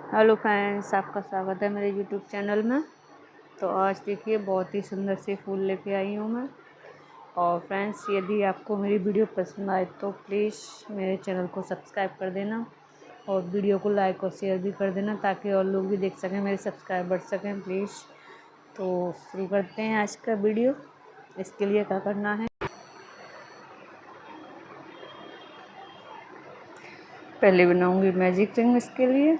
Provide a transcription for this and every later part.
Hello friends, आपका स्वागत है मेरे यूट्यूब चैनल में। तो आज देखिए बहुत ही सुंदर से फूल लेके आई हूँ मैं। और फ्रेंड्स, यदि आपको मेरी वीडियो पसंद आए तो प्लीज़ मेरे चैनल को सब्सक्राइब कर देना और वीडियो को लाइक और शेयर भी कर देना, ताकि और लोग भी देख सकें, मेरे सब्सक्राइब बढ़ सकें प्लीज़। तो शुरू करते हैं आज का वीडियो। इसके लिए क्या करना है, पहले बनाऊंगी मैजिक रिंग इसके लिए।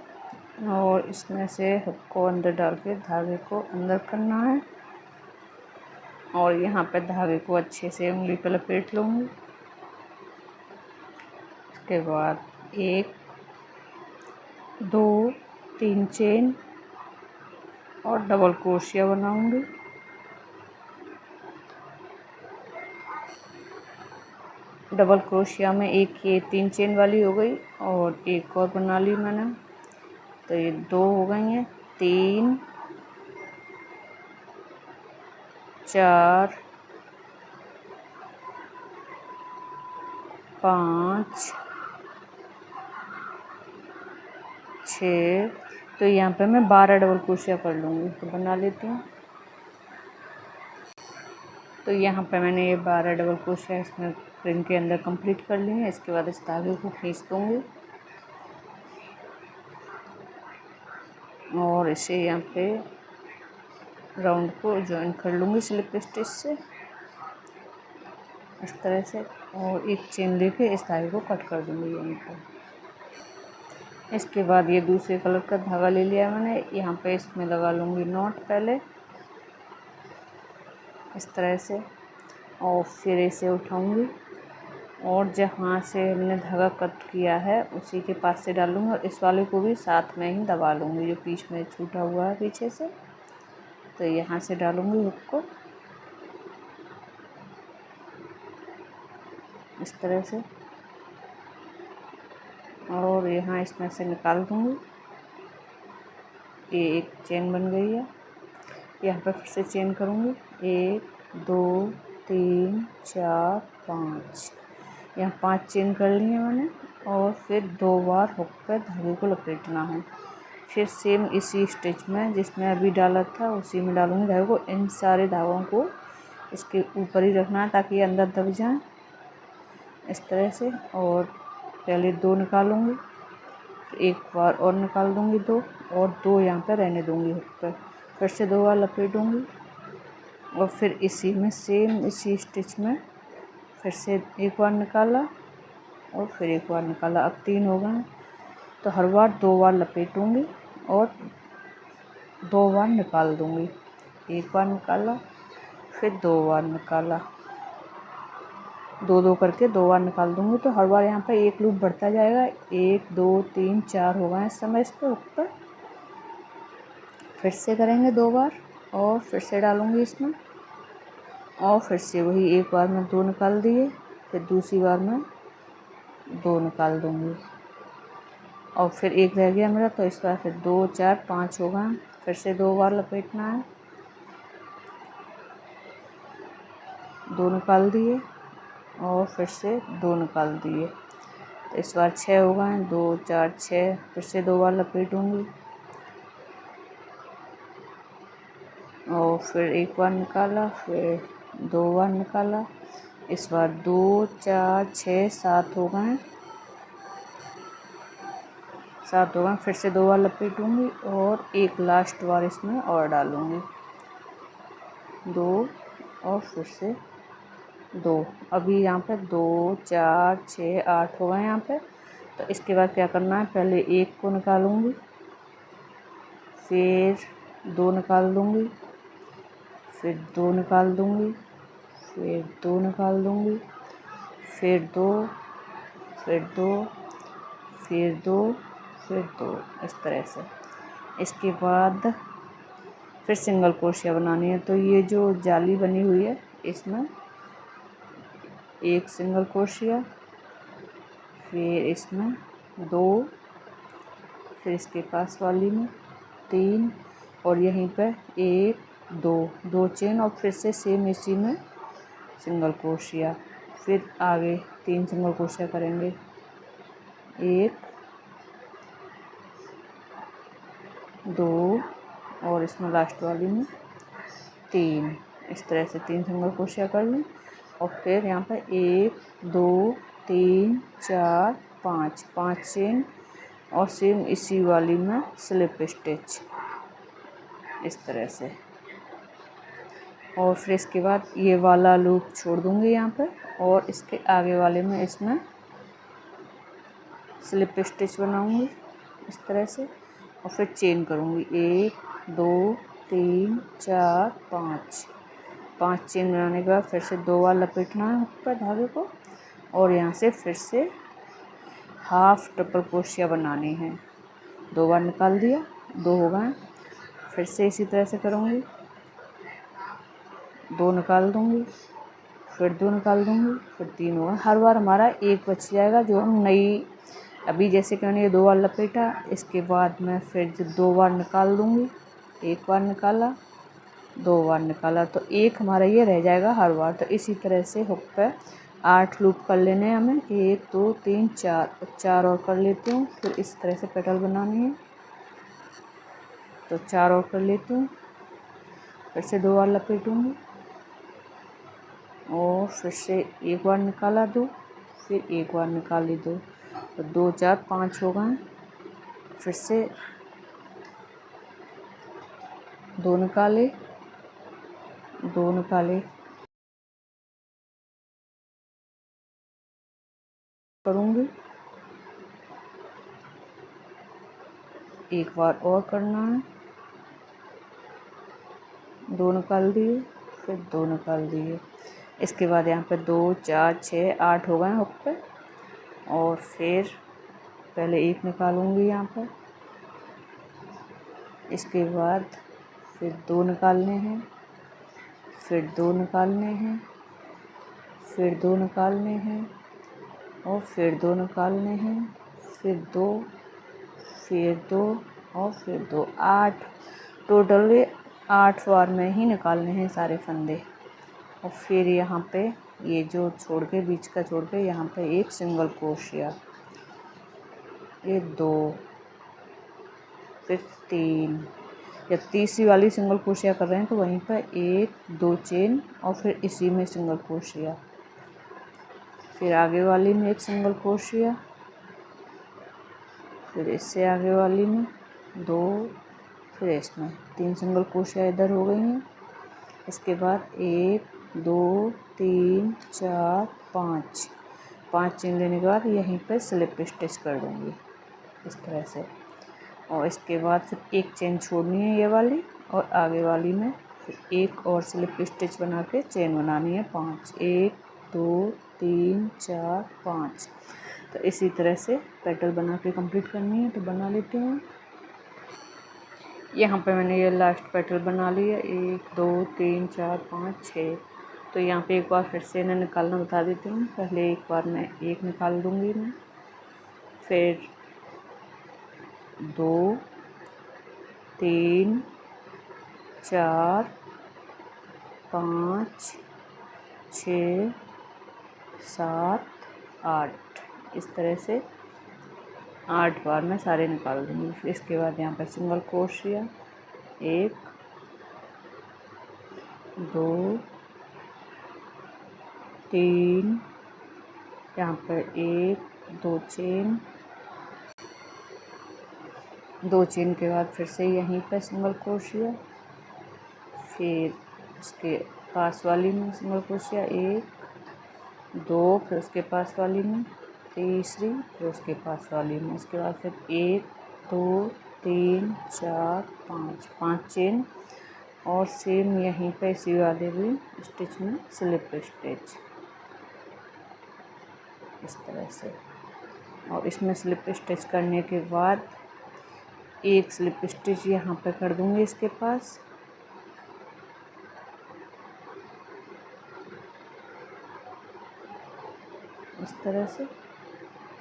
और इसमें से हुक को अंदर डाल के धागे को अंदर करना है और यहाँ पे धागे को अच्छे से उंगली पर लपेट लूँगी। उसके बाद 1 2 3 चेन और डबल क्रोशिया बनाऊंगी। डबल क्रोशिया में एक ये 3 चेन वाली हो गई और एक और बना ली मैंने, तो ये 2 हो गई हैं। 3 4 5 6, तो यहाँ पे मैं 12 डबल क्रोशिया कर लूँगी। तो बना लेती हूँ। तो यहाँ पे मैंने ये 12 डबल क्रोशिया इसमें रिंग के अंदर कंप्लीट कर ली है। इसके बाद इस धागे को खींच दूँगी और इसे यहाँ पे राउंड को ज्वाइन कर लूँगी स्लिप स्टिच से इस तरह से, और एक चेन लेके इस धागे को कट कर दूँगी यहीं पर। इसके बाद ये दूसरे कलर का धागा ले लिया मैंने, यहाँ पे इसमें लगा लूँगी नॉट पहले इस तरह से, और फिर इसे उठाऊँगी और जहाँ से हमने धागा कट किया है उसी के पास से डालूँगी और इस वाले को भी साथ में ही दबा लूँगी जो बीच में छूटा हुआ है पीछे से। तो यहाँ से डालूँगी हुक को इस तरह से और यहाँ इसमें से निकाल दूँगी। ये एक चेन बन गई है। यहाँ पर फिर से चेन करूँगी, 1 2 3 4 5, यहाँ 5 चेन कर ली है मैंने और फिर 2 बार हुक पर धागे को लपेटना है। फिर सेम इसी स्टिच में जिसमें अभी डाला था उसी में डालूँगी धागे को। इन सारे धागों को इसके ऊपर ही रखना है ताकि अंदर दब जाए इस तरह से। और पहले 2 निकालूँगी, एक बार और निकाल दूँगी 2 और 2 यहाँ पर रहने दूँगी हुक पर। फिर से 2 बार लपेटूँगी और फिर इसी में सेम इसी स्टिच में फिर से एक बार निकाला और फिर एक बार निकाला। अब 3 हो गए, तो हर बार 2 बार लपेटूँगी और 2 बार निकाल दूँगी। एक बार निकाला फिर 2 बार निकाला, 2 करके 2 बार निकाल दूँगी। तो हर बार यहाँ पर एक लूप बढ़ता जाएगा। 1 2 3 4 हो गए इस समय इस पर हुक पर। फिर से करेंगे 2 बार और फिर से डालूँगी इसमें और फिर से वही, एक बार में 2 निकाल दिए, फिर दूसरी बार में 2 निकाल दूँगी और फिर एक रह गया मेरा, तो इस बार फिर 2 4 5 हो गए। फिर से 2 बार लपेटना है, 2 निकाल दिए और फिर से 2 निकाल दिए, तो इस बार 6 हो गए। 2 4 6, फिर से 2 बार लपेटूँगी और फिर एक बार निकाला, फिर 2 बार निकाला। इस बार 2 4 6 7 हो गए, 7 हो गए। फिर से 2 बार लपेटूँगी और एक लास्ट बार इसमें और डालूँगी 2 और फिर से 2। अभी यहाँ पे 2 4 6 8 हो गए यहाँ पे। तो इसके बाद क्या करना है, पहले 1 को निकालूँगी, फिर 2 निकाल दूँगी, फिर 2 निकाल दूँगी, फिर 2 निकाल दूँगी, फिर 2, फिर 2, फिर 2, फिर 2 इस तरह से। इसके बाद फिर सिंगल क्रोशिया बनानी है। तो ये जो जाली बनी हुई है इसमें एक सिंगल क्रोशिया, फिर इसमें 2, फिर इसके पास वाली में 3 और यहीं पर 1 2 चेन और फिर से सेम इसी में सिंगल क्रोशिया। फिर आगे 3 सिंगल क्रोशिया करेंगे, 1 2 और इसमें लास्ट वाली में 3। इस तरह से 3 सिंगल क्रोशिया कर लें और फिर यहाँ पर 1 2 3 4 5 चेन और सेम इसी वाली में स्लिप स्टिच इस तरह से। और फिर इसके बाद ये वाला लूप छोड़ दूँगी यहाँ पर और इसके आगे वाले में इसमें स्लिप स्टिच बनाऊँगी इस तरह से और फिर चेन करूँगी 1 2 3 4 5 चेन बनाने के बाद फिर से 2 बार लपेटना है ऊपर धागे को और यहाँ से फिर से हाफ ट्रिपल क्रोशिया बनानी है। 2 बार निकाल दिया, 2 हो गए। फिर से इसी तरह से करूँगी, 2 निकाल दूँगी, फिर 2 निकाल दूँगी, फिर 3 होगा। हर बार हमारा एक बच जाएगा जो हम नई अभी जैसे कि मैंने 2 बार लपेटा, इसके बाद मैं फिर 2 बार निकाल दूँगी। 1 बार निकाला, 2 बार निकाला तो एक हमारा ये रह जाएगा हर बार। तो इसी तरह से हुक पे 8 लूप कर लेने हैं हमें। 1 2 3 4 और कर लेती हूँ। फिर इस तरह से पेटल बनानी है तो 4 और कर लेती हूँ। फिर से 2 बार लपेटूँगी और फिर से 1 बार निकाला 2, फिर 1 बार निकाली 2 तो 2 4 5 हो गए। फिर से 2 निकाले, 2 निकाले करूँगी, 1 बार और करना है, 2 निकाल दिए, फिर 2 निकाल दिए। इसके बाद यहाँ पे 2 4 6 8 हो गए हुक पे और फिर पहले 1 निकालूंगी यहाँ पर, इसके बाद फिर 2 निकालने हैं, फिर 2 निकालने हैं, फिर 2 निकालने हैं और फिर 2 निकालने हैं, फिर 2, फिर 2 और फिर 2। 8 टोटल 8 बार में ही निकालने हैं सारे फंदे। और फिर यहाँ पे ये जो छोड़ के बीच का छोड़ के यहाँ पे एक सिंगल क्रोशिया, ये 2, फिर 3। जब तीसरी वाली सिंगल क्रोशिया कर रहे हैं तो वहीं पर 1 2 चेन और फिर इसी में सिंगल क्रोशिया, फिर आगे वाली में एक सिंगल क्रोशिया, फिर इससे आगे वाली में 2, फिर इसमें 3 सिंगल क्रोशिया इधर हो गई हैं। इसके बाद 1 2 3 4 5 चेन लेने के बाद यहीं पर स्लिप स्टिच कर दूँगी इस तरह से। और इसके बाद फिर एक चेन छोड़नी है ये वाली और आगे वाली में फिर एक और स्लिप स्टिच बना के चेन बनानी है 5। 1 2 3 4 5। तो इसी तरह से पेटल बना के कंप्लीट करनी है। तो बना लेती हूँ। यहाँ पे मैंने ये लास्ट पेटल बना लिया 1 2 3 4 5 6। तो यहाँ पे एक बार फिर से इन्हें निकालना बता देती हूँ। पहले एक बार मैं 1 निकाल दूँगी मैं, फिर 2 3 4 5 6 7 8। इस तरह से 8 बार मैं सारे निकाल दूँगी। फिर इसके बाद यहाँ पर सिंगल क्रोशिया 1 2 3, यहाँ पर 1 2 चेन, 2 चेन के बाद फिर से यहीं पर सिंगल क्रोशिया, फिर उसके पास वाली में सिंगल क्रोशिया 1 2, फिर उसके पास वाली में तीसरी, फिर उसके पास वाली में। इसके बाद फिर 1 2 3 4 5 चेन और सेम यहीं पे इसी वाले भी स्टिच में स्लिप स्टिच इस तरह से। और इसमें स्लिप स्टिच करने के बाद एक स्लिप स्टिच यहाँ पे कर दूँगी इसके पास, इस तरह से।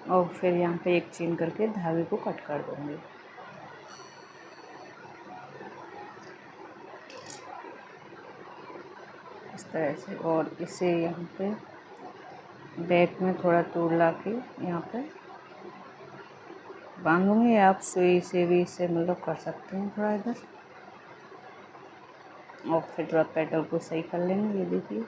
और फिर यहाँ पे एक चेन करके धागे को कट कर दूँगी इस तरह से। और इसे यहाँ पे बैक में थोड़ा तोड़ ला के यहाँ पे बांधूंगी। आप सुई से भी इसे मतलब कर सकते हैं थोड़ा इधर, और फिर थोड़ा पेटल को सही कर लेंगे। ये देखिए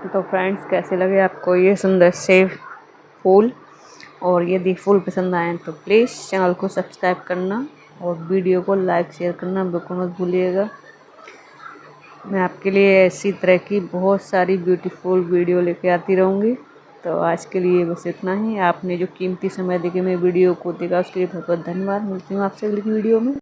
तो फ्रेंड्स, कैसे लगे आपको ये सुंदर से फूल? और यदि फूल पसंद आए तो प्लीज़ चैनल को सब्सक्राइब करना और वीडियो को लाइक शेयर करना बिल्कुल मत भूलिएगा। मैं आपके लिए ऐसी तरह की बहुत सारी ब्यूटीफुल वीडियो लेके आती रहूँगी। तो आज के लिए बस इतना ही। आपने जो कीमती समय देके मेरे वीडियो को देखा उसके लिए बहुत बहुत धन्यवाद। मिलती हूँ आपसे अगली वीडियो में।